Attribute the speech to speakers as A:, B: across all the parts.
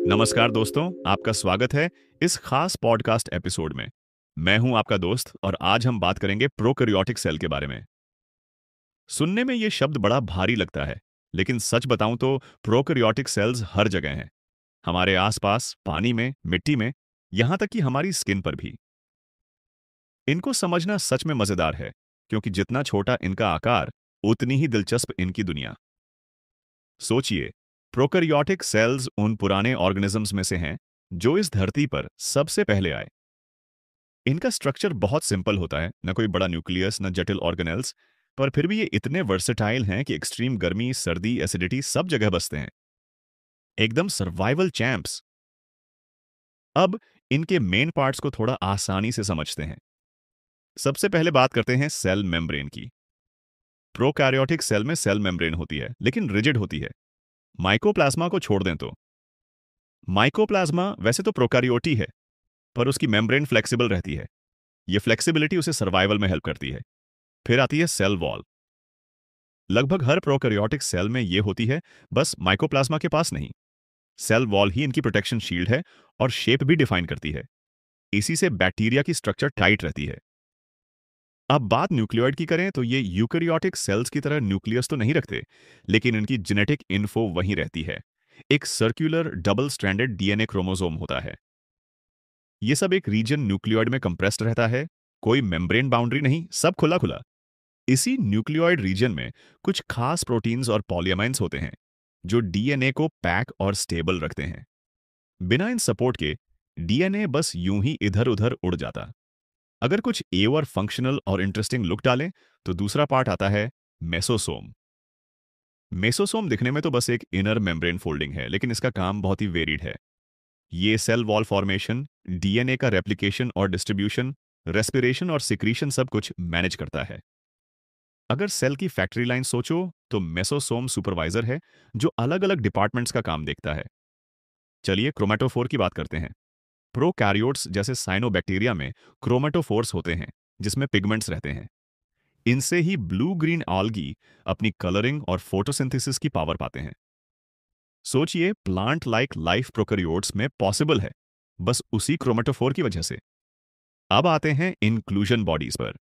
A: नमस्कार दोस्तों, आपका स्वागत है इस खास पॉडकास्ट एपिसोड में। मैं हूं आपका दोस्त और आज हम बात करेंगे प्रोकैरियोटिक सेल के बारे में। सुनने में ये शब्द बड़ा भारी लगता है, लेकिन सच बताऊं तो प्रोकैरियोटिक सेल्स हर जगह हैं। हमारे आसपास, पानी में, मिट्टी में, यहां तक कि हमारी स्किन पर भी। इनको समझना सच में मजेदार है, क्योंकि जितना छोटा इनका आकार, उतनी ही दिलचस्प इनकी दुनिया। सोचिए, प्रोकैरियोटिक सेल्स उन पुराने ऑर्गेनिजम्स में से हैं जो इस धरती पर सबसे पहले आए। इनका स्ट्रक्चर बहुत सिंपल होता है, न कोई बड़ा न्यूक्लियस न जटिल ऑर्गेनेल्स, पर फिर भी ये इतने वर्सेटाइल हैं कि एक्सट्रीम गर्मी, सर्दी, एसिडिटी सब जगह बसते हैं। एकदम सर्वाइवल चैंप्स। अब इनके मेन पार्ट्स को थोड़ा आसानी से समझते हैं। सबसे पहले बात करते हैं सेल मेम्ब्रेन की। प्रोकैरियोटिक सेल में सेल मेम्ब्रेन होती है, लेकिन रिजिड होती है। माइकोप्लाज्मा को छोड़ दें तो माइकोप्लाज्मा वैसे तो प्रोकैरियोटी है, पर उसकी मेम्ब्रेन फ्लेक्सिबल रहती है। ये फ्लेक्सिबिलिटी उसे सर्वाइवल में हेल्प करती है। फिर आती है सेल वॉल। लगभग हर प्रोकैरियोटिक सेल में ये होती है, बस माइकोप्लाज्मा के पास नहीं। सेल वॉल ही इनकी प्रोटेक्शन शील्ड है और शेप भी डिफाइन करती है। इसी से बैक्टीरिया की स्ट्रक्चर टाइट रहती है। अब बात न्यूक्लियोइड की करें तो ये यूकैरियोटिक सेल्स की तरह न्यूक्लियस तो नहीं रखते, लेकिन इनकी जेनेटिक इन्फो वहीं रहती है। एक circular double stranded DNA chromosome होता है। ये सब एक रीजन न्यूक्लियोइड में कंप्रेस्ड रहता है। कोई मेम्ब्रेन बाउंड्री नहीं, सब खुला खुला। इसी न्यूक्लियोइड रीजन में कुछ खास प्रोटीन्स और पॉलीअमाइन्स होते हैं जो डीएनए को पैक और स्टेबल रखते हैं। बिना इन सपोर्ट के डीएनए बस यूं ही इधर उधर उड़ जाता। अगर कुछ एवर फंक्शनल और इंटरेस्टिंग लुक डालें तो दूसरा पार्ट आता है मेसोसोम। मेसोसोम दिखने में तो बस एक इनर मेम्ब्रेन फोल्डिंग है, लेकिन इसका काम बहुत ही वेरिड है। ये सेल वॉल फॉर्मेशन, डीएनए का रेप्लिकेशन और डिस्ट्रीब्यूशन, रेस्पिरेशन और सिक्रीशन सब कुछ मैनेज करता है। अगर सेल की फैक्ट्री लाइन सोचो तो मेसोसोम सुपरवाइजर है जो अलग अलग डिपार्टमेंट्स का काम देखता है। चलिए क्रोमेटोफोर की बात करते हैं। प्रोकैरियोट्स जैसे साइनोबैक्टीरिया में क्रोमेटोफोर्स होते हैं, जिसमें पिगमेंट्स रहते हैं। इनसे ही ब्लू ग्रीन आल्गी अपनी कलरिंग और फोटोसिंथेसिस की पावर पाते हैं। सोचिए, प्लांट लाइक लाइफ प्रोकैरियोट्स में पॉसिबल है, बस उसी क्रोमेटोफोर की वजह से। अब आते हैं इंक्लूजन बॉडीज पर।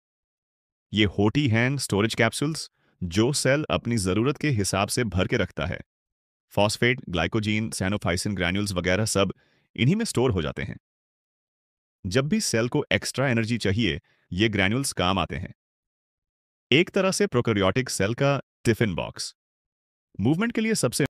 A: ये होटी हैंड स्टोरेज कैप्सूल्स जो सेल अपनी जरूरत के हिसाब से भर के रखता है। फॉस्फेट, ग्लाइकोजीन, सैनोफाइसिन ग्रैन्यूल्स वगैरह सब इन्हीं में स्टोर हो जाते हैं। जब भी सेल को एक्स्ट्रा एनर्जी चाहिए, ये ग्रैन्यूल्स काम आते हैं। एक तरह से प्रोकैरियोटिक सेल का टिफिन बॉक्स। मूवमेंट के लिए सबसे